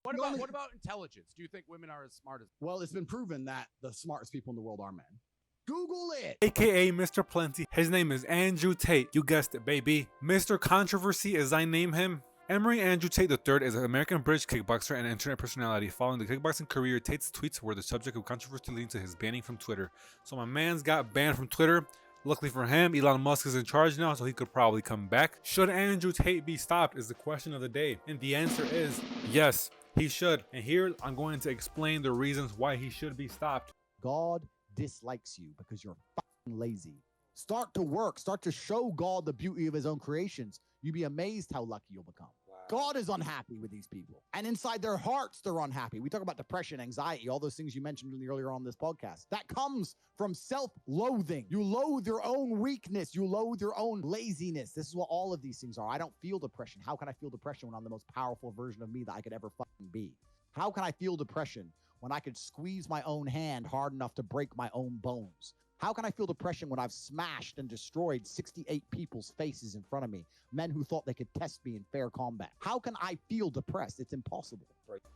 What about intelligence? Do you think women are as smart as? Well, it's been proven that the smartest people in the world are men. Google it. AKA Mr. Plenty. His name is Andrew Tate. You guessed it, baby. Mr. Controversy, as I name him. Emery Andrew Tate III is an American British kickboxer and internet personality. Following the kickboxing career, Tate's tweets were the subject of controversy leading to his banning from Twitter. So my man's got banned from Twitter. Luckily for him, Elon Musk is in charge now, so he could probably come back. Should Andrew Tate be stopped is the question of the day. And the answer is yes, he should. And here I'm going to explain the reasons why he should be stopped. God dislikes you because you're fucking lazy. Start to work. Start to show God the beauty of his own creations. You'd be amazed how lucky you'll become. Wow. God is unhappy with these people. And inside their hearts, they're unhappy. We talk about depression, anxiety, all those things you mentioned earlier on this podcast. That comes from self-loathing. You loathe your own weakness. You loathe your own laziness. This is what all of these things are. I don't feel depression. How can I feel depression when I'm the most powerful version of me that I could ever fucking be? How can I feel depression when I could squeeze my own hand hard enough to break my own bones? How can I feel depression when I've smashed and destroyed 68 people's faces in front of me, men who thought they could test me in fair combat? How can I feel depressed? It's impossible.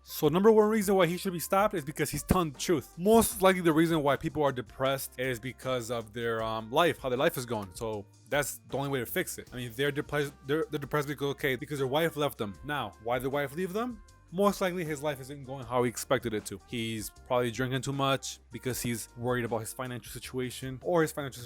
So number one reason why he should be stopped is because he's telling the truth. Most likely the reason why people are depressed is because of their life, how their life is going. So that's the only way to fix it. I mean, they're depressed because their wife left them. Now, why did the wife leave them? Most likely his life isn't going how he expected it to. He's probably drinking too much because he's worried about his financial situation, or his financial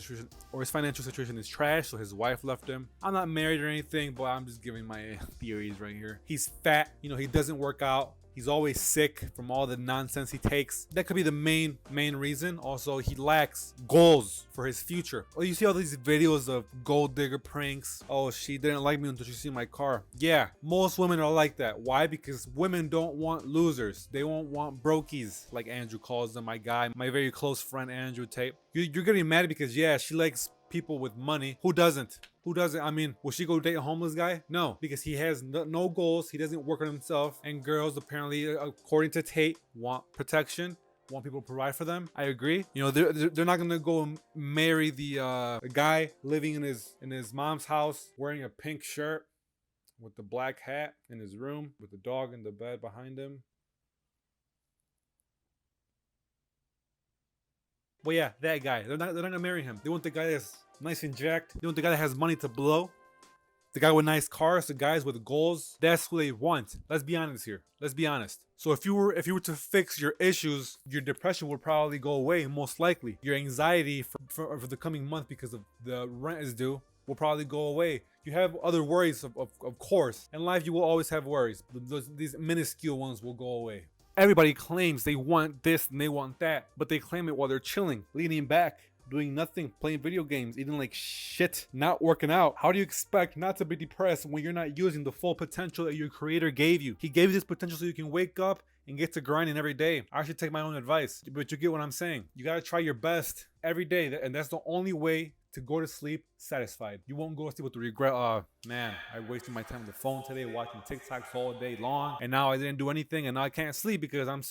situation is trash, so his wife left him. I'm not married or anything, but I'm just giving my theories right here. He's fat, he doesn't work out. He's always sick from all the nonsense he takes. That could be the main reason. Also, he lacks goals for his future. Oh, you see all these videos of gold digger pranks. Oh, she didn't like me until she seen my car. Yeah, most women are like that. Why? Because women don't want losers. They won't want brokies, like Andrew calls them, my guy, my very close friend Andrew Tate. You're getting mad because, yeah, she likes people with money. Who doesn't? I mean, will she go date a homeless guy? No, because he has no goals. He doesn't work on himself. And girls, apparently, according to Tate, want protection, want people to provide for them. I agree. They're not gonna go marry the guy living in his mom's house, wearing a pink shirt with the black hat in his room, with the dog in the bed behind him. Well, yeah, that guy. They're not gonna marry him. They want the guy that's nice and jacked. They want the guy that has money to blow. The guy with nice cars, the guys with goals. That's who they want. Let's be honest here. Let's be honest. So if you were to fix your issues, your depression would probably go away, most likely. Your anxiety for the coming month because of the rent is due will probably go away. You have other worries, of course. In life, you will always have worries. These minuscule ones will go away. Everybody claims they want this and they want that, but they claim it while they're chilling, leaning back, doing nothing, playing video games, eating like shit, not working out. How do you expect not to be depressed when you're not using the full potential that your creator gave you? He gave you this potential so you can wake up and get to grinding every day. I should take my own advice, but you get what I'm saying. You gotta try your best every day, and that's the only way to go to sleep satisfied. You won't go to sleep with the regret, man, I wasted my time on the phone today watching TikToks all day long, and now I didn't do anything, and now I can't sleep because I'm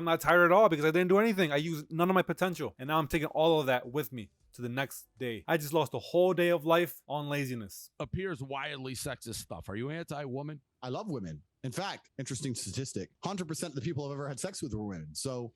not tired at all because I didn't do anything. I used none of my potential, and now I'm taking all of that with me to the next day. I just lost a whole day of life on laziness. Appears wildly sexist stuff. Are you anti-woman? I love women. In fact, interesting statistic, 100% of the people I've ever had sex with were women. So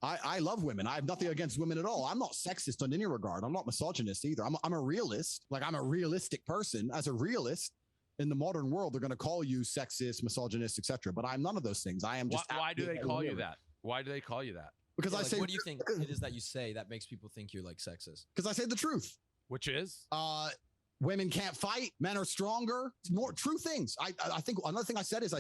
I love women. I have nothing against women at all. I'm not sexist in any regard. I'm not misogynist either. I'm a realist. Like, I'm a realistic person. As a realist, in the modern world, they're going to call you sexist, misogynist, etc. But I'm none of those things. I am just. Why do they call you that? Why do they call you that? Because I say. What do you think it is that you say that makes people think you're like sexist? Because I say the truth. Which is? Women can't fight. Men are stronger. It's more true things. I think another thing I said is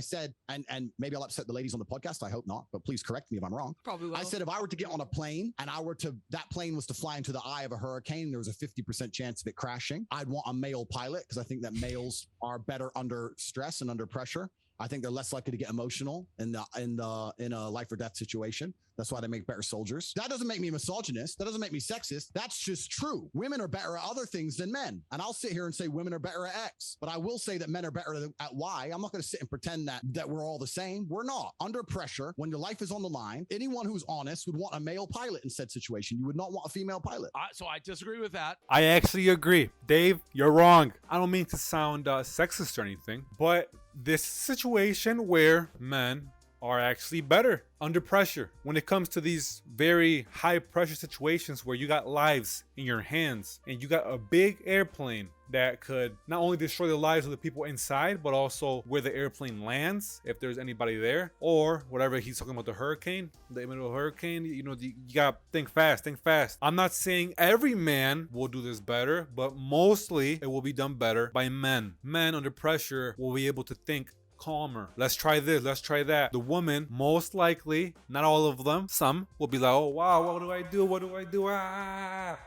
and maybe I'll upset the ladies on the podcast. I hope not, but please correct me if I'm wrong. Probably will. I said if I were to get on a plane and that plane was to fly into the eye of a hurricane, there was a 50% chance of it crashing. I'd want a male pilot because I think that males are better under stress and under pressure. I think they're less likely to get emotional in a life or death situation. That's why they make better soldiers. That doesn't make me misogynist. That doesn't make me sexist. That's just true. Women are better at other things than men. And I'll sit here and say women are better at X, but I will say that men are better at Y. I'm not going to sit and pretend that we're all the same. We're not. Under pressure, when your life is on the line, anyone who's honest would want a male pilot in said situation. You would not want a female pilot. So I disagree with that. I actually agree. Dave, you're wrong. I don't mean to sound sexist or anything, but this situation where men are actually better under pressure. When it comes to these very high pressure situations where you got lives in your hands and you got a big airplane that could not only destroy the lives of the people inside, but also where the airplane lands, if there's anybody there, or whatever he's talking about, the hurricane, the imminent hurricane, you know, you gotta think fast, think fast. I'm not saying every man will do this better, but mostly it will be done better by men. Men under pressure will be able to think calmer. Let's try this, let's try that. The woman, most likely, not all of them, some will be like, oh wow, what do I do? What do I do? Ah.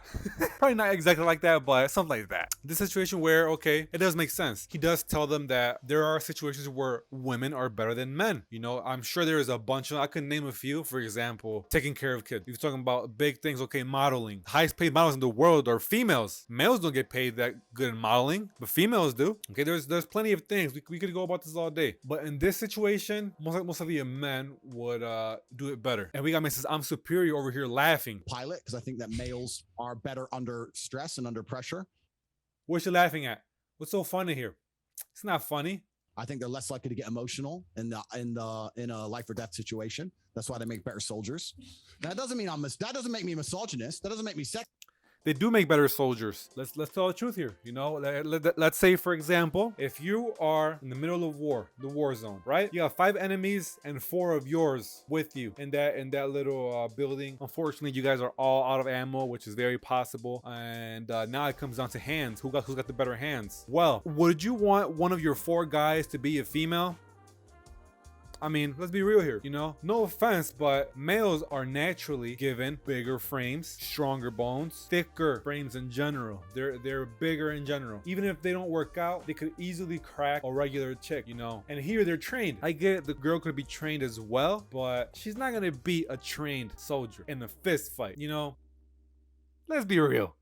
Probably not exactly like that, but something like that. This situation where, okay, it does make sense. He does tell them that there are situations where women are better than men. You know, I'm sure there is a bunch of, I can name a few. For example, taking care of kids. You're talking about big things, okay, modeling. Highest paid models in the world are females. Males don't get paid that good in modeling, but females do. Okay, there's plenty of things. We could go about this all day. But in this situation, most likely a man would do it better. And we got Mrs. I'm superior over here laughing. Pilot, because I think that males are better under stress and under pressure. What's you laughing at? What's so funny here? It's not funny. I think they're less likely to get emotional in a life or death situation. That's why they make better soldiers. That doesn't mean that doesn't make me misogynist. That doesn't make me sexist. They do make better soldiers. Let's tell the truth here. You know, let's say, for example, if you are in the middle of war, the war zone, right? You have 5 enemies and 4 of yours with you in that little building. Unfortunately, you guys are all out of ammo, which is very possible. And now it comes down to hands. Who's got the better hands? Well, would you want one of your 4 guys to be a female? I mean, let's be real here, you know? No offense, but males are naturally given bigger frames, stronger bones, thicker frames in general. They're bigger in general. Even if they don't work out, they could easily crack a regular chick, you know? And here they're trained. I get it, the girl could be trained as well, but she's not gonna beat a trained soldier in a fist fight, you know? Let's be real.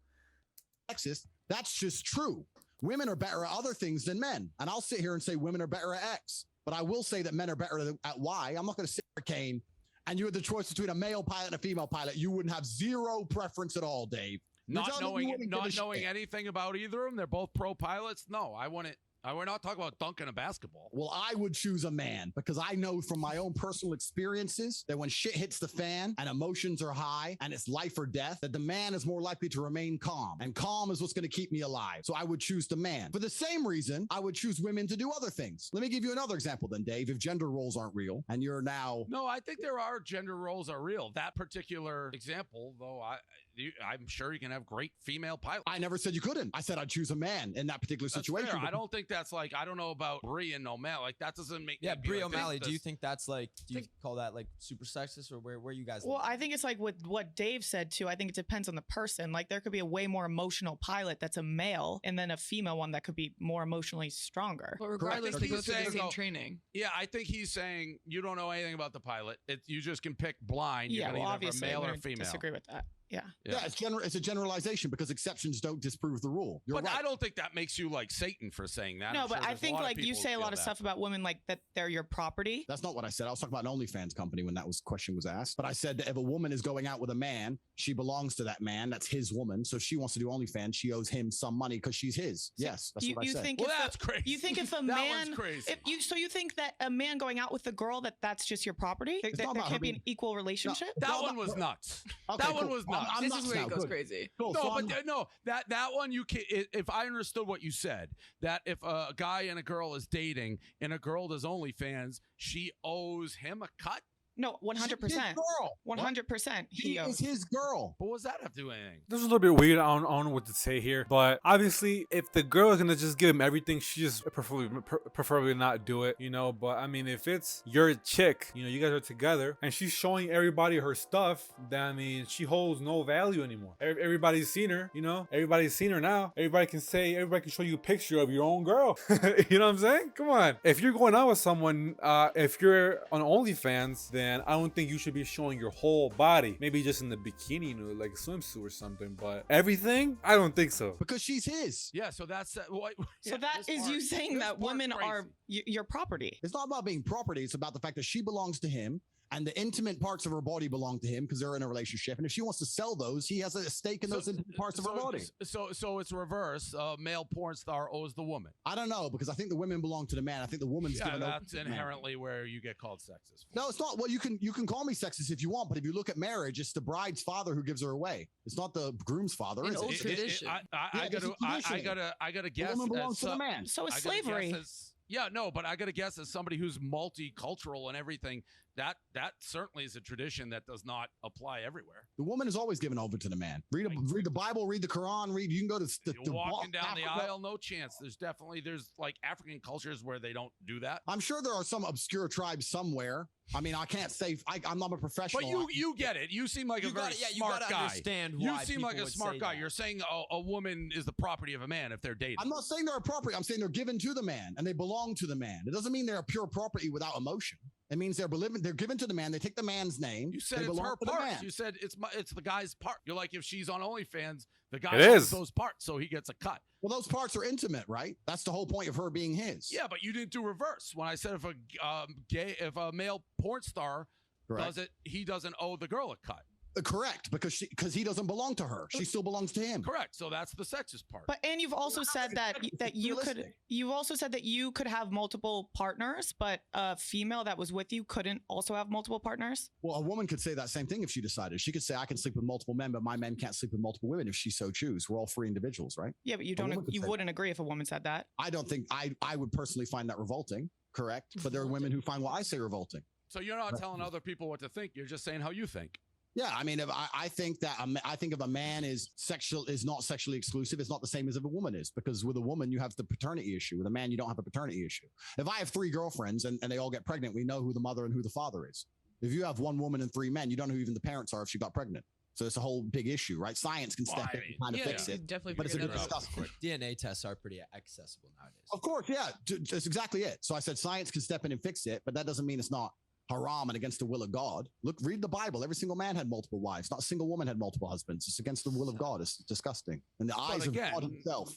Sexist. That's just true. Women are better at other things than men. And I'll sit here and say women are better at X. But I will say that men are better at Y. I'm not going to sit here, Kane, and you had the choice between a male pilot and a female pilot. You wouldn't have zero preference at all, Dave. Not knowing anything about either of them. They're both pro pilots. No, I wouldn't. We're not talking about dunking a basketball. Well, I would choose a man because I know from my own personal experiences that when shit hits the fan and emotions are high and it's life or death, that the man is more likely to remain calm. And calm is what's going to keep me alive. So I would choose the man. For the same reason, I would choose women to do other things. Let me give you another example then, Dave. If gender roles aren't real and you're now... No, I think there are gender roles are real. That particular example, though, I'm sure you can have great female pilots. I never said you couldn't. I said I'd choose a man in that particular situation. Fair. I don't think that's like, I don't know about Brie and O'Malley. Like, that doesn't make Yeah, me Brie like, O'Malley, do you think that's like, do you call that like super sexist, or where you guys Well, live? I think it's like with what Dave said too. I think it depends on the person. Like there could be a way more emotional pilot that's a male, and then a female one that could be more emotionally stronger. Well, regardless, they go through the saying, same though, training. Yeah, I think he's saying you don't know anything about the pilot. You just can pick blind. You're Yeah, gonna well, either obviously, have a I male or wouldn't female. disagree with that. Yeah. Yeah, it's a generalization because exceptions don't disprove the rule. You're But right. I don't think that makes you like Satan for saying that. No, I'm but sure I there's a think lot of like you people say a who lot feel of that. stuff about women like that they're your property. That's not what I said. I was talking about an OnlyFans company when that question was asked. But I said that if a woman is going out with a man, she belongs to that man. That's his woman. So if she wants to do OnlyFans, she owes him some money because she's his. Yes, that's what I said. Think Well, if that's crazy. You think if a That man, one's crazy. so you think that a man going out with a girl that's just your property? There not about her can't be being- an equal relationship. That one was nuts. Okay, that one cool. was nuts. I'm This nuts is where now. it goes Good. crazy. Cool. No, So but I'm- no, that one you can. If I understood what you said, that if a guy and a girl is dating and a girl does OnlyFans, she owes him a cut. No, 100%. She's his girl. 100%. She is his girl. But what does that have to do with anything? This is a little bit weird. I don't know what to say here, but obviously, if the girl is gonna just give him everything, she just preferably not do it, you know. But I mean, if it's your chick, you know, you guys are together, and she's showing everybody her stuff, then I mean, she holds no value anymore. Everybody's seen her, you know. Everybody's seen her now. Everybody can show you a picture of your own girl. You know what I'm saying? Come on. If you're going out with someone, if you're on OnlyFans, then I don't think you should be showing your whole body. Maybe just in the bikini, you know, like a swimsuit or something. But everything, I don't think so. Because she's his. Yeah, so that's what. So that is you saying that women are your property. It's not about being property. It's about the fact that she belongs to him And the intimate parts of her body belong to him because they're in a relationship. And if she wants to sell those, he has a stake in those intimate parts of her body. So it's reverse. Male porn star owes the woman. I don't know, because I think the women belong to the man. I think the woman's given over that's to the man. inherently where you get called sexist. No, it's not. Well, you can call me sexist if you want, but if you look at marriage, it's the bride's father who gives her away. It's not the groom's father. In Is old it? tradition. I gotta guess. The woman belongs to the man. So is slavery. Yeah, no, but I gotta guess as somebody who's multicultural and everything, that certainly is a tradition that does not apply everywhere. The woman is always given over to the man. Read the Bible, read the Quran, you can go to You're walking down the aisle, no chance. There's like African cultures where they don't do that. I'm sure there are some obscure tribes somewhere. I mean, I can't say I'm not a professional. But you get it. You seem like a very smart guy. Understand you why seem like a people would smart say guy. that. You're saying a woman is the property of a man if they're dating. I'm not saying they're a property. I'm saying they're given to the man and they belong to the man. It doesn't mean they're a pure property without emotion. It means they're given to the man. They take the man's name. You said they it's her belong to the part. man. You said it's the guy's part. You're like, if she's on OnlyFans, the guy It owns is. those parts, so he gets a cut. Well, those parts are intimate, right? That's the whole point of her being his. Yeah, but you didn't do reverse. When I said if a male porn star Correct. does it, he doesn't owe the girl a cut. Correct, because he doesn't belong to her. She still belongs to him. Correct. So that's the sexist part. But and you've also said that you've also said that you could have multiple partners, but a female that was with you couldn't also have multiple partners. Well, a woman could say that same thing if she decided. She could say, I can sleep with multiple men, but my men can't sleep with multiple women if she so choose. We're all free individuals, right? Yeah, but you wouldn't agree if a woman said that. I don't think I would personally find that revolting. Correct. But there are women who find what I say revolting. So you're not telling other people what to think. You're just saying how you think. Yeah, I mean, if I think that if a man is not sexually exclusive, it's not the same as if a woman is, because with a woman you have the paternity issue. With a man, you don't have a paternity issue. If I have 3 girlfriends and they all get pregnant, we know who the mother and who the father is. If you have 1 woman and 3 men, you don't know who even the parents are if she got pregnant. So it's a whole big issue, right? Science can step in and kind of fix it. Definitely, but it's a figured good it out. discussion. DNA tests are pretty accessible nowadays. Of course, yeah, that's exactly it. So I said science can step in and fix it, but that doesn't mean it's not haram and against the will of God. Look, read the Bible. Every single man had multiple wives. Not a single woman had multiple husbands. It's against the will of God. It's disgusting. In the eyes of God himself.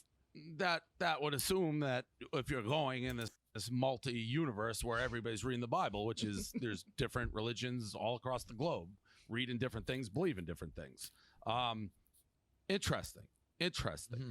That would assume that if you're going in this multi-universe where everybody's reading the Bible, which is there's different religions all across the globe, reading different things, believe in different things. Interesting. Mm-hmm.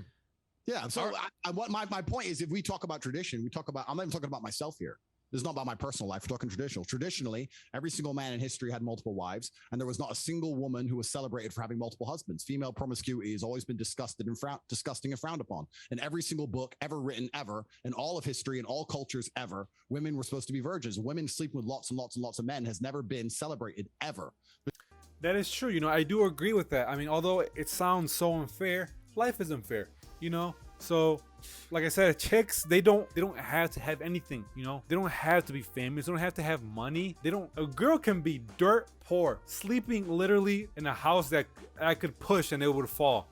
Yeah. So what my point is, if we talk about tradition, I'm not even talking about myself here. This is not about my personal life. We're talking traditional. Traditionally, every single man in history had multiple wives, and there was not a single woman who was celebrated for having multiple husbands. Female promiscuity has always been disgusting and frowned upon. In every single book ever written, ever, in all of history, in all cultures ever, women were supposed to be virgins. Women sleeping with lots and lots and lots of men has never been celebrated, ever. That is true. I do agree with that. I mean, although it sounds so unfair, life is unfair, So, like I said, chicks, they don't have to have anything, They don't have to be famous. They don't have to have money. A girl can be dirt poor, sleeping literally in a house that I could push and it would fall.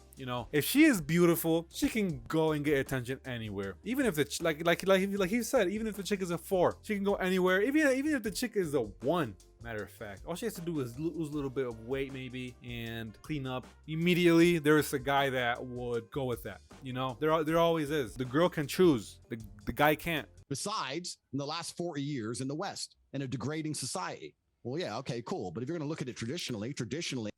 If she is beautiful, she can go and get attention anywhere. Even if like he said, even if the chick is a 4, she can go anywhere. Even if the chick is a 1. Matter of fact, all she has to do is lose a little bit of weight maybe and clean up. Immediately, there's a guy that would go with that. There always is. The girl can choose. The guy can't. Besides, in the last 40 years in the West, in a degrading society. Well, yeah, okay, cool. But if you're going to look at it traditionally,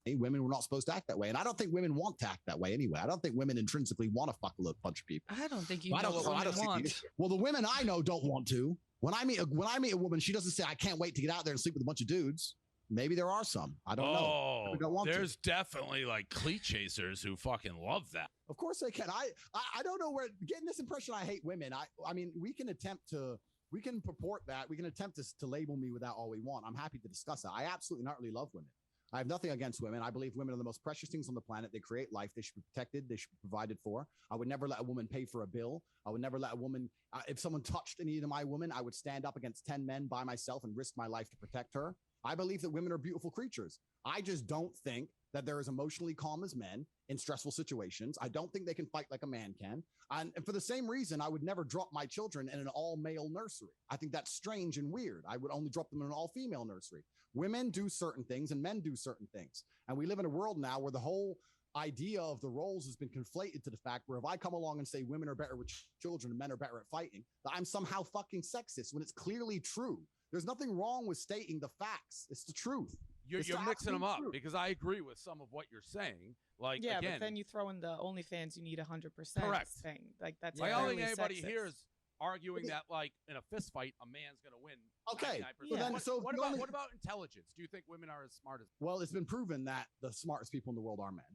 women were not supposed to act that way. And I don't think women want to act that way anyway. I don't think women intrinsically want to fuck a bunch of people. I don't think you know what women want. Well, the women I know don't want to. When I meet a woman, she doesn't say, I can't wait to get out there and sleep with a bunch of dudes. Maybe there are some. I don't know. I don't want there's definitely like cleat chasers who fucking love that. Of course they can. I don't know where getting this impression I hate women. I mean, we can purport that. We can attempt to label me with that all we want. I'm happy to discuss that. I absolutely not really love women. I have nothing against women. I believe women are the most precious things on the planet. They create life. They should be protected. They should be provided for. I would never let a woman pay for a bill. I would never let a woman, if someone touched any of my women, I would stand up against 10 men by myself and risk my life to protect her. I believe that women are beautiful creatures. I just don't think that they're as emotionally calm as men in stressful situations. I don't think they can fight like a man can. And for the same reason, I would never drop my children in an all-male nursery. I think that's strange and weird. I would only drop them in an all-female nursery. Women do certain things and men do certain things. And we live in a world now where the whole idea of the roles has been conflated to the fact where if I come along and say women are better with children and men are better at fighting, that I'm somehow fucking sexist when it's clearly true There's nothing wrong with stating the facts. It's the truth. You're It's the mixing them absolute up truth. because I agree with some of what you're saying. Like, Yeah, again, but then you throw in the OnlyFans, you need 100% Correct. thing. Like that's I don't clearly think anybody sexist. here is arguing that, like, in a fist fight, a man's going to win. Okay, 99%. so then- What, so if what you about only- what about intelligence? Do you think women are as smart as? Well, it's been proven that the smartest people in the world are men.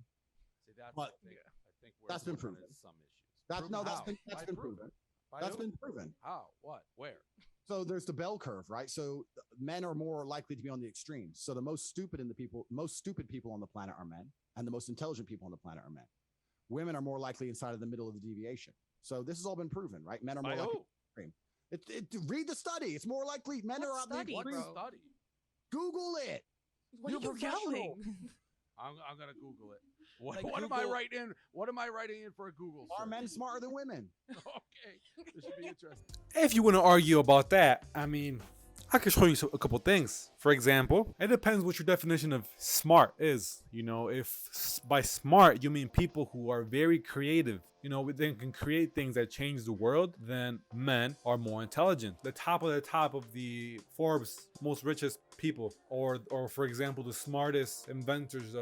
See, that's But- I think That's been we're proven. in some issues. That's Proven no, that's how? been By proven. By That's who? been proven. How? What? Where? So there's the bell curve, right? So men are more likely to be on the extremes. So the most stupid people on the planet are men, and the most intelligent people on the planet are men. Women are more likely inside of the middle of the deviation. So this has all been proven, right? Men are more By likely. who? Read the study. It's more likely men What are on the study, What extremes. bro? study? Google it. What You're are you professional. yelling? I'm gonna Google it. What, Like what am I Google- writing in? What am I writing in for a Google Are search? men smarter than women? Okay, this should be interesting. If you want to argue about that, I mean, I could show you a couple things. For example, it depends what your definition of smart is. You know, if by smart you mean people who are very creative, you know, they can create things that change the world, then men are more intelligent. The top of the Forbes most richest people, or for example, the smartest inventors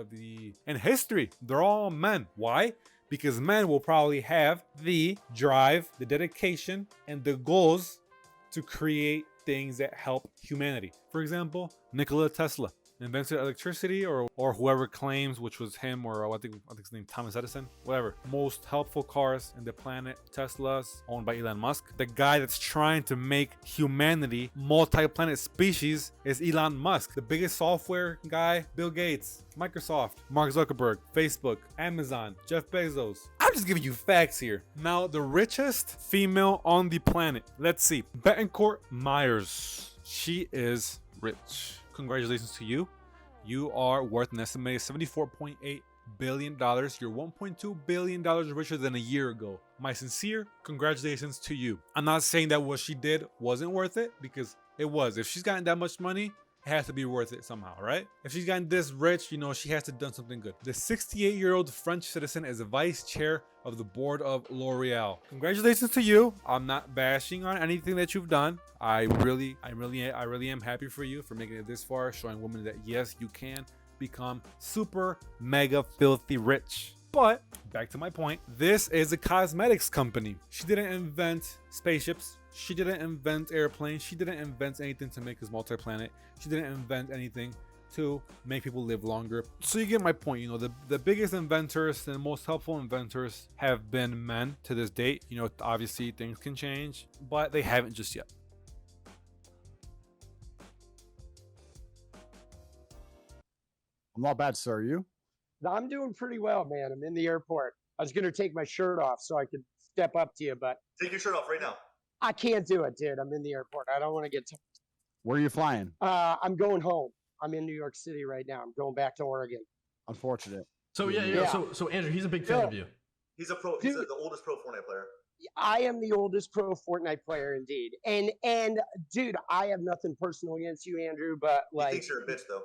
in history, they're all men. Why? Because men will probably have the drive, the dedication, and the goals to create things that help humanity. For example, Nikola Tesla invented electricity, or whoever claims, which was him, or I think his name Thomas Edison, whatever. Most helpful cars in the planet, Teslas, owned by Elon Musk. The guy that's trying to make humanity multi-planet species is Elon Musk. The biggest software guy, Bill Gates, Microsoft, Mark Zuckerberg, Facebook, Amazon, Jeff Bezos. I'm just giving you facts here. Now, the richest female on the planet. Let's see. Bettencourt Myers. She is rich. Congratulations to you. You are worth an estimated $74.8 billion. You're $1.2 billion richer than a year ago. My sincere congratulations to you. I'm not saying that what she did wasn't worth it, because it was. If she's gotten that much money, it has to be worth it somehow, right? If she's gotten this rich, you know, she has to have done something good. The 68-year-old French citizen is the vice chair of the board of L'Oreal. Congratulations to you. I'm not bashing on anything that you've done. I really am happy for you for making it this far, showing women that yes, you can become super mega filthy rich. But back to my point, this is a cosmetics company. She didn't invent spaceships. She didn't invent airplanes. She didn't invent anything to make us multi-planet. She didn't invent anything to make people live longer. So you get my point. You know, the biggest inventors and most helpful inventors have been men to this date. You know, obviously things can change, but they haven't just yet. I'm not bad, sir. You? I'm doing pretty well, man. I'm in the airport. I was going to take my shirt off so I could step up to you, but Take your shirt off right now. I can't do it, dude. I'm in the airport. I don't want to get. Where are you flying? I'm going home. I'm in New York City right now. I'm going back to Oregon. Unfortunate. So yeah. Yeah. So Andrew, he's a big fan Yeah. of you. He's the oldest pro Fortnite player. I am the oldest pro Fortnite player, indeed. And dude, I have nothing personal against you, Andrew, but He like thinks you're a bitch though.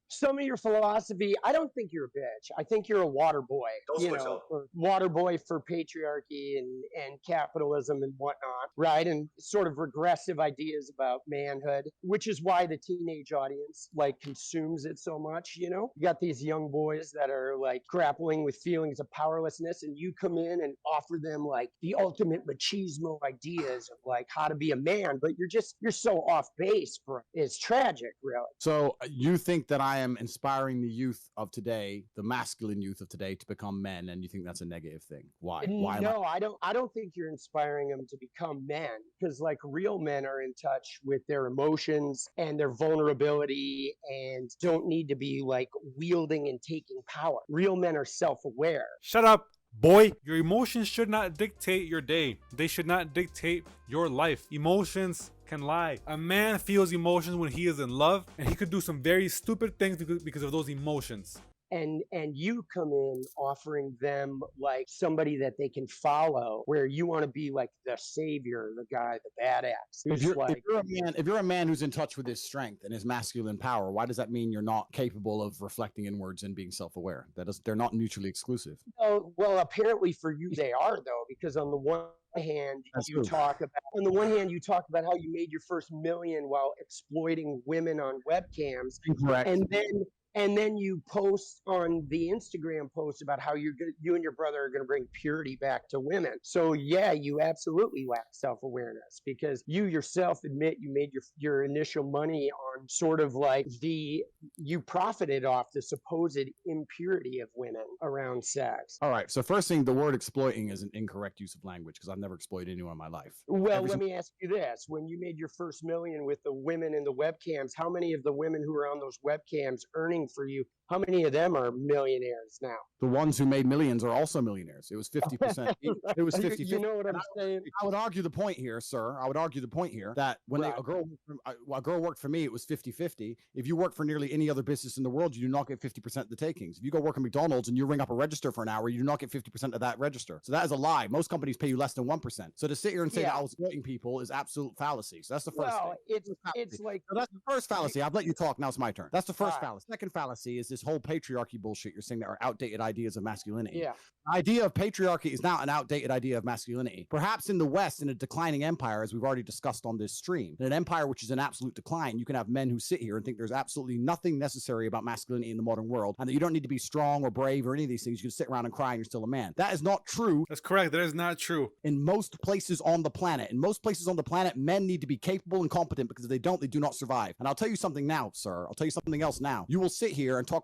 some of your philosophy, I don't think you're a bitch. I think you're a water boy. Don't switch up. Or water boy for patriarchy and capitalism and whatnot, right? And sort of regressive ideas about manhood, which is why the teenage audience like consumes it so much, you know? You got these young boys that are like grappling with feelings of powerlessness, and you come in and offer them like the ultimate machismo ideas of like how to be a man, but you're so off base, bro. It's tragic, really. So you think that I am inspiring the youth of today, the masculine youth of today, to become men, and you think that's a negative thing? Why? Why? No, I don't think you're inspiring them to become men, because like real men are in touch with their emotions and their vulnerability and don't need to be like wielding and taking power. Real men are self-aware. Shut up, boy. Your emotions should not dictate your day. They should not dictate your life. Emotions can lie. A man feels emotions when he is in love, and he could do some very stupid things because of those emotions. And you come in offering them like somebody that they can follow, where you want to be like the savior, the guy, the badass. If Who's you're, like, if you're a man who's in touch with his strength and his masculine power, why does that mean you're not capable of reflecting inwards and being self-aware? They're not mutually exclusive. oh, well, apparently for you they are though, because on the one hand, That's you true. talk about on the one hand you talk about how you made your first million while exploiting women on webcams, Incorrect. and then you post on the Instagram post about how you and your brother are going to bring purity back to women. So yeah, you absolutely lack self-awareness because you yourself admit you made your initial money on sort of like you profited off the supposed impurity of women around sex. All right. So first thing, the word exploiting is an incorrect use of language because I've never exploited anyone in my life. Well, let me ask you this. When you made your first million with the women in the webcams, how many of the women who are on those webcams earning for you, how many of them are millionaires now? The ones who made millions are also millionaires. It was 50%. It was 50. You know what I'm saying? I would argue the point here, sir. I would argue the point here that when a girl worked for me, it was 50-50. If you work for nearly any other business in the world, you do not get 50% of the takings. If you go work at McDonald's and you ring up a register for an hour, you do not get 50% of that register. So that is a lie. Most companies pay you less than 1%. So to sit here and say that I was exploiting people is absolute fallacy. So that's the first thing. It's like So that's the first fallacy. I've let you talk. Now it's my turn. That's the first fallacy. Second fallacy is this whole patriarchy bullshit you're saying that are outdated ideas of masculinity. yeah. The idea of patriarchy is not an outdated idea of masculinity. Perhaps in the West, in a declining empire, as we've already discussed on this stream, in an empire which is in absolute decline, you can have men who sit here and think there's absolutely nothing necessary about masculinity in the modern world, and that you don't need to be strong or brave or any of these things. You can sit around and cry and you're still a man. That is not true. That's correct. That is not true. In most places on the planet. In most places on the planet, men need to be capable and competent because if they don't, they do not survive. And I'll tell you something now, sir. I'll tell you something else now. You will sit here and talk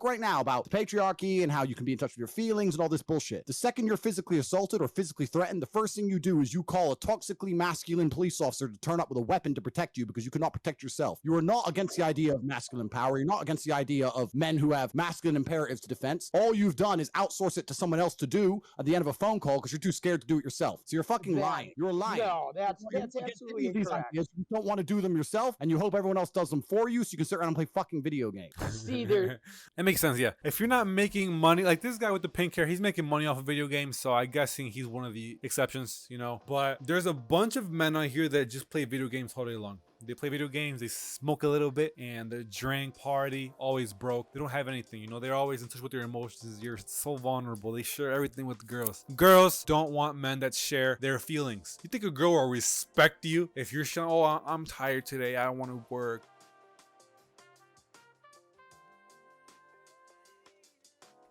right now about the patriarchy and how you can be in touch with your feelings and all this bullshit. The second you're physically assaulted or physically threatened, the first thing you do is you call a toxically masculine police officer to turn up with a weapon to protect you because you cannot protect yourself. You are not against the idea of masculine power. You're not against the idea of men who have masculine imperatives to defense. All you've done is outsource it to someone else to do at the end of a phone call because you're too scared to do it yourself. So you're fucking lying. You're lying. No, that's absolutely incorrect. You don't want to do them yourself, and you hope everyone else does them for you so you can sit around and play fucking video games. See, there. It makes sense, yeah. If you're not making money, like this guy with the pink hair, he's making money off of video games, so I'm guessing he's one of the exceptions, you know. But there's a bunch of men on here that just play video games all day long. They play video games, they smoke a little bit, and they drink, party, always broke. They don't have anything, you know. They're always in touch with their emotions. You're so vulnerable. They share everything with girls. Girls don't want men that share their feelings. You think a girl will respect you if you're showing, oh, I'm tired today, I don't want to work.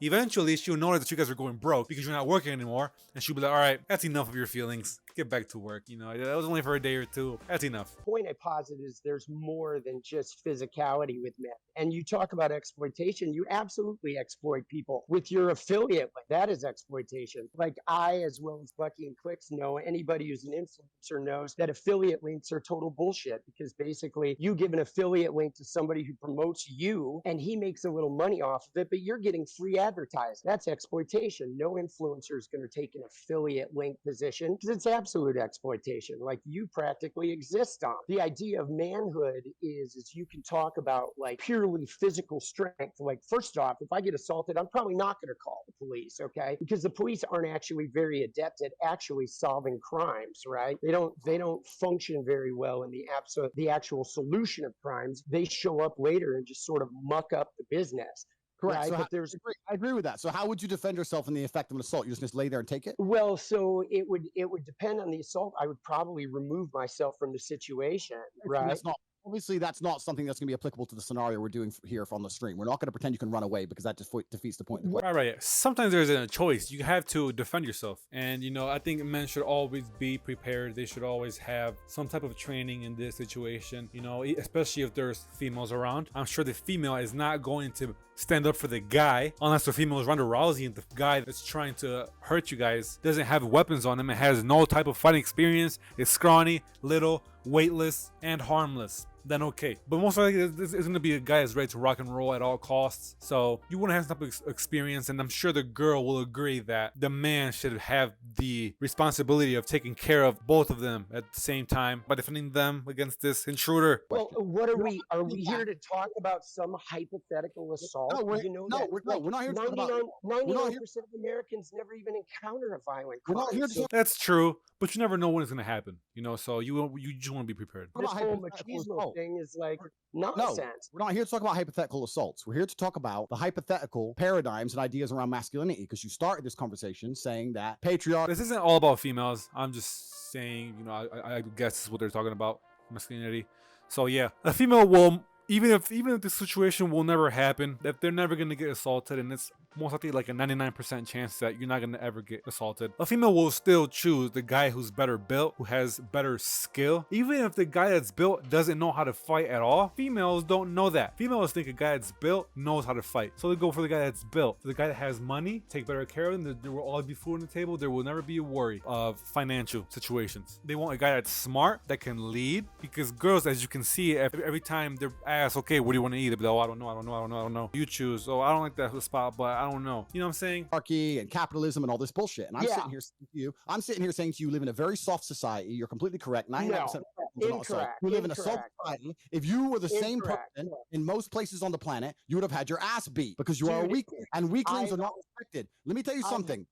Eventually, she'll notice that you guys are going broke because you're not working anymore, and she'll be like, all right, that's enough of your feelings. Get back to work. You know, that was only for a day or two. That's enough. The point I posit is there's more than just physicality with men. And you talk about exploitation, you absolutely exploit people with your affiliate link. That is exploitation. Like I, as well as Bucky and Clicks, know anybody who's an influencer knows that affiliate links are total bullshit because basically you give an affiliate link to somebody who promotes you and he makes a little money off of it, but you're getting free advertising. That's exploitation. No influencer is going to take an affiliate link position because it's absolute exploitation. Like you practically exist on. The idea of manhood is you can talk about like purely physical strength. Like first off, if I get assaulted, I'm probably not going to call the police, okay? Because the police aren't actually very adept at actually solving crimes, right? They don't function very well in the actual solution of crimes. They show up later and just sort of muck up the business. Correct. Right? So I agree with that. So how would you defend yourself in the effect of an assault? You just lay there and take it? Well, so it would depend on the assault. I would probably remove myself from the situation, right? Obviously, that's not something that's going to be applicable to the scenario we're doing here on the stream. We're not going to pretend you can run away because that just defeats the point. Right. Sometimes there's a choice. You have to defend yourself. And, you know, I think men should always be prepared. They should always have some type of training in this situation, you know, especially if there's females around. I'm sure the female is not going to stand up for the guy unless the female is Ronda Rousey and the guy that's trying to hurt you guys doesn't have weapons on him and has no type of fighting experience, is scrawny, little, weightless, and harmless. Then okay. But most likely this is going to be a guy that's ready to rock and roll at all costs. So you want to have some type of experience, and I'm sure the girl will agree that the man should have the responsibility of taking care of both of them at the same time by defending them against this intruder. Well, what are we here to talk about some hypothetical assault? No, we're not here to talk about 99% of Americans never even encounter a violent crime. We're not here to That's true, but you never know when it's going to happen, you know, so you just want to be prepared. This whole machismo thing is like No, nonsense. we're not here to talk about hypothetical assaults. We're here to talk about the hypothetical paradigms and ideas around masculinity, because you started this conversation saying that patriarchy. This isn't all about females. I'm just saying, you know, I guess this is what they're talking about, masculinity. So yeah, a female will, even if the situation will never happen, that they're never gonna get assaulted, and it's most likely like a 99% chance that you're not gonna ever get assaulted. A female will still choose the guy who's better built, who has better skill. Even if the guy that's built doesn't know how to fight at all, females don't know that. Females think a guy that's built knows how to fight, so they go for the guy that's built. The guy that has money, take better care of them. There will always be food on the table. There will never be a worry of financial situations. They want a guy that's smart, that can lead, because girls, as you can see, every time they're asked, okay, what do you want to eat? They'll be like, oh, I don't know. You choose. Oh, I don't like that spot, but I don't know. You know what I'm saying? Hierarchy and capitalism and all this bullshit. And I'm sitting here saying to you, saying to you, live in a very soft society. You're completely correct. 99% Incorrect. you live in a soft society. If you were the same Incorrect. person in most places on the planet, you would have had your ass beat because you are a weakling, and weaklings are not respected. Let me tell you something,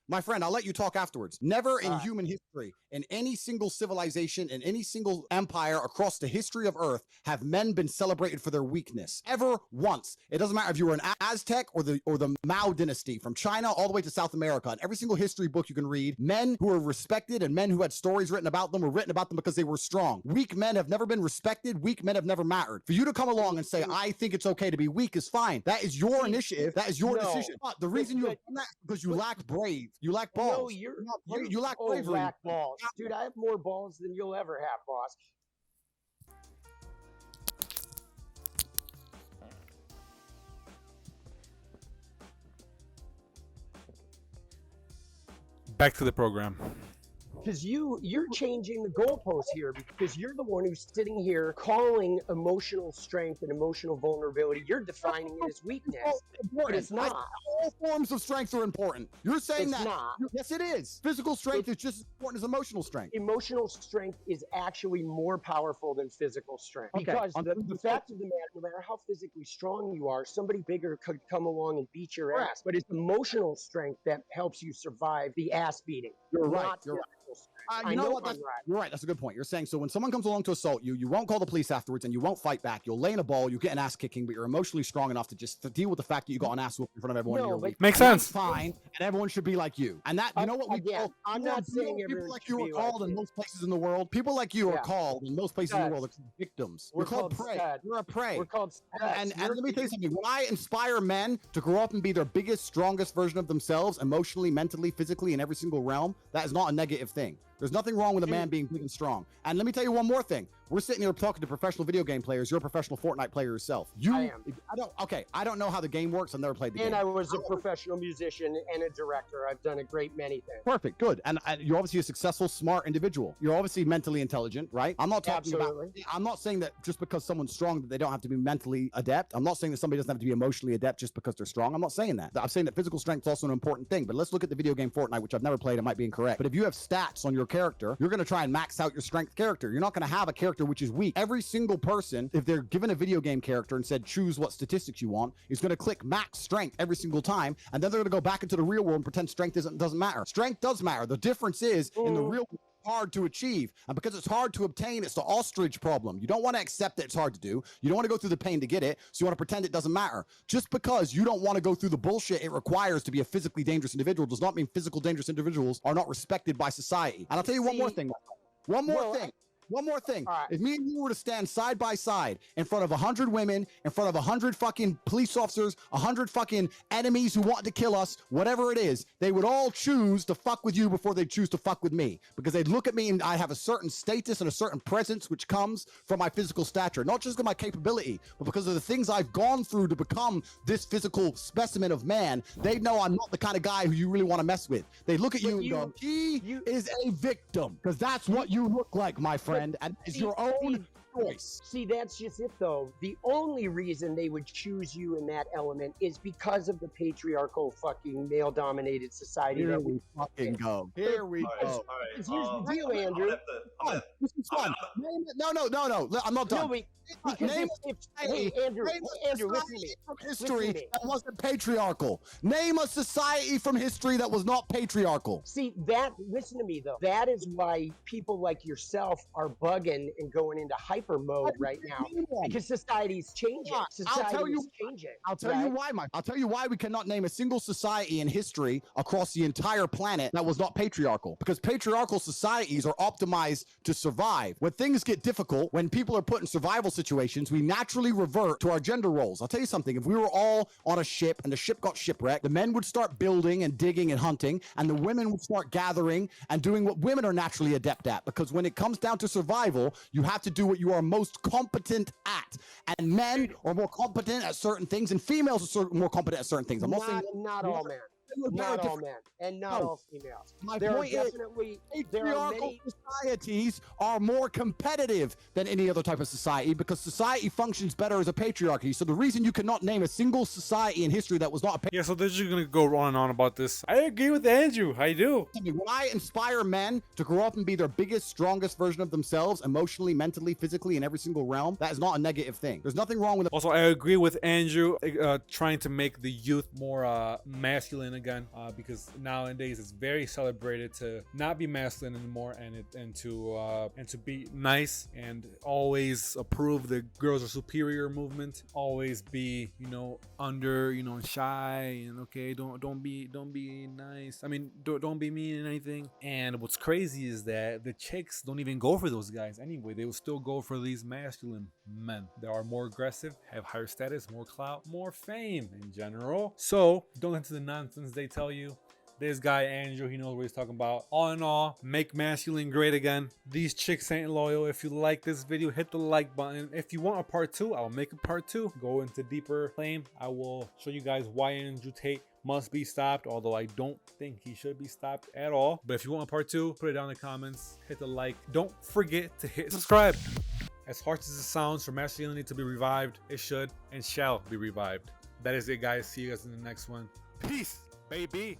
my friend. I'll let you talk afterwards. Never in human history, in any single civilization, in any single empire across the history of Earth, have men been celebrated for their weakness. Ever once. It doesn't matter if you were an Aztec or the Mao dynasty, from China all the way to South America. In every single history book you can read, men who were respected and men who had stories written about them were written about them because they were strong. Weak men have never been respected. Weak men have never mattered. For you to come along and say, I think it's okay to be weak, is fine. That is your initiative. That is your decision. But the reason you have done that is because you lack brave. You lack balls. No, you lack bravery. Lack balls. Dude, I have more balls than you'll ever have, boss. Back to the program. Because you're changing the goalposts here, because you're the one who's sitting here calling emotional strength and emotional vulnerability. You're defining it as weakness, but it's not. All forms of strength are important. You're saying It's that. not. Yes, it is. Physical strength is just as important as emotional strength. Emotional strength is actually more powerful than physical strength. Okay. Because the fact of the matter, no matter how physically strong you are, somebody bigger could come along and beat your ass. But it's emotional strength that helps you survive the ass beating. You're right. Not You're right. physical strength. You I know know what? I'm right. You're right. That's a good point. You're saying, so when someone comes along to assault you, you won't call the police afterwards and you won't fight back. You'll lay in a ball, you get an ass kicking, but you're emotionally strong enough to just deal with the fact that you got an ass whooped in front of everyone. No, you're but- weak. Makes And that's sense. fine, and everyone should be like you. And that, you know what we Again, call, I'm you know, not saying people everyone like should you are be like called in you. most places in the world. People like you are Yeah. called in most places in the Studs. world victims. We're You're called called prey. studs. You're a prey. We're called studs. And let me tell you something. When I inspire men to grow up and be their biggest, strongest version of themselves, emotionally, mentally, physically, in every single realm, that is not a negative thing. There's nothing wrong with a man being big and strong. And let me tell you one more thing. We're sitting here talking to professional video game players. You're a professional Fortnite player yourself. I am. I don't know how the game works. I've never played the And game. I was a professional musician and a director. I've done a great many things. Perfect, good. And you're obviously a successful, smart individual. You're obviously mentally intelligent, right? I'm not talking Absolutely. about, I'm not saying that just because someone's strong that they don't have to be mentally adept. I'm not saying that somebody doesn't have to be emotionally adept just because they're strong. I'm not saying that. I'm saying that physical strength is also an important thing. But let's look at the video game Fortnite, which I've never played. It might be incorrect. But if you have stats on your character, you're going to try and max out your strength character. You're not going to have a character which is weak. Every single person, if they're given a video game character and said, choose what statistics you want, is going to click max strength every single time. And then they're going to go back into the real world and pretend strength doesn't matter. Strength does matter. The difference is in the real world, hard to achieve, and because it's hard to obtain, it's the ostrich problem. You don't want to accept that it's hard to do. You don't want to go through the pain to get it, so you want to pretend it doesn't matter. Just because you don't want to go through the bullshit it requires to be a physically dangerous individual does not mean physical dangerous individuals are not respected by society. And I'll tell you one more thing. One more thing. All right. If me and you were to stand side by side in front of 100 women, in front of 100 fucking police officers, 100 fucking enemies who want to kill us, whatever it is, they would all choose to fuck with you before they choose to fuck with me. Because they'd look at me and I have a certain status and a certain presence which comes from my physical stature. Not just because of my capability, but because of the things I've gone through to become this physical specimen of man. They know I'm not the kind of guy who you really want to mess with. They look at you and go, he is a victim. Because that's what you look like, my friend. And it's your own choice. See, that's just it, though. The only reason they would choose you in that element is because of the patriarchal fucking male-dominated society. Here that we fucking go. Here we go. All right. Because here's the deal, Andrew. This is fun. No. I'm not done. No, because Name hey, Andrew, name a Andrew, listen to society me. from Listen history to me. that wasn't patriarchal. Name a society from history that was not patriarchal. See, listen to me, though. That is why people like yourself are bugging and going into hyper mode right now because society's changing. Society is changing. I'll tell you why, Mike. I'll tell you why we cannot name a single society in history across the entire planet that was not patriarchal. Because patriarchal societies are optimized to survive. When things get difficult, when people are put in survival situations, we naturally revert to our gender roles. I'll tell you something. If we were all on a ship and the ship got shipwrecked, the men would start building and digging and hunting, and the women would start gathering and doing what women are naturally adept at. Because when it comes down to survival, you have to do what you are most competent at. And men are more competent at certain things, and females are more competent at certain things. I'm not saying not all men. Not all men and not all females. There are definitely patriarchal societies are more competitive than any other type of society because society functions better as a patriarchy. So the reason you cannot name a single society in history that was not a Yeah, so they're just gonna go on and on about this. I agree with Andrew. I do. When I inspire men to grow up and be their biggest, strongest version of themselves, emotionally, mentally, physically, in every single realm, that is not a negative thing. There's nothing wrong with it. Also, I agree with Andrew trying to make the youth more masculine again, because nowadays it's very celebrated to not be masculine anymore and to be nice and always approve the girls are superior movement. Always be under shy and okay, don't be nice. I mean, don't be mean and anything. And what's crazy is that the chicks don't even go for those guys anyway. They will still go for these masculine men that are more aggressive, have higher status, more clout, more fame in general. So don't listen to the nonsense they tell you. This guy Andrew, he knows what he's talking about. All in all, make masculine great again. These chicks ain't loyal. If you like this video, hit the like button. If you want a part 2, I'll make a part 2. Go into deeper claim. I will show you guys why Andrew Tate must be stopped, although I don't think he should be stopped at all. But if you want a part 2, put it down in the comments. Hit the like. Don't forget to hit subscribe. As harsh as it sounds for masculinity to be revived, it should and shall be revived. That is it, guys. See you guys in the next one. Peace, baby.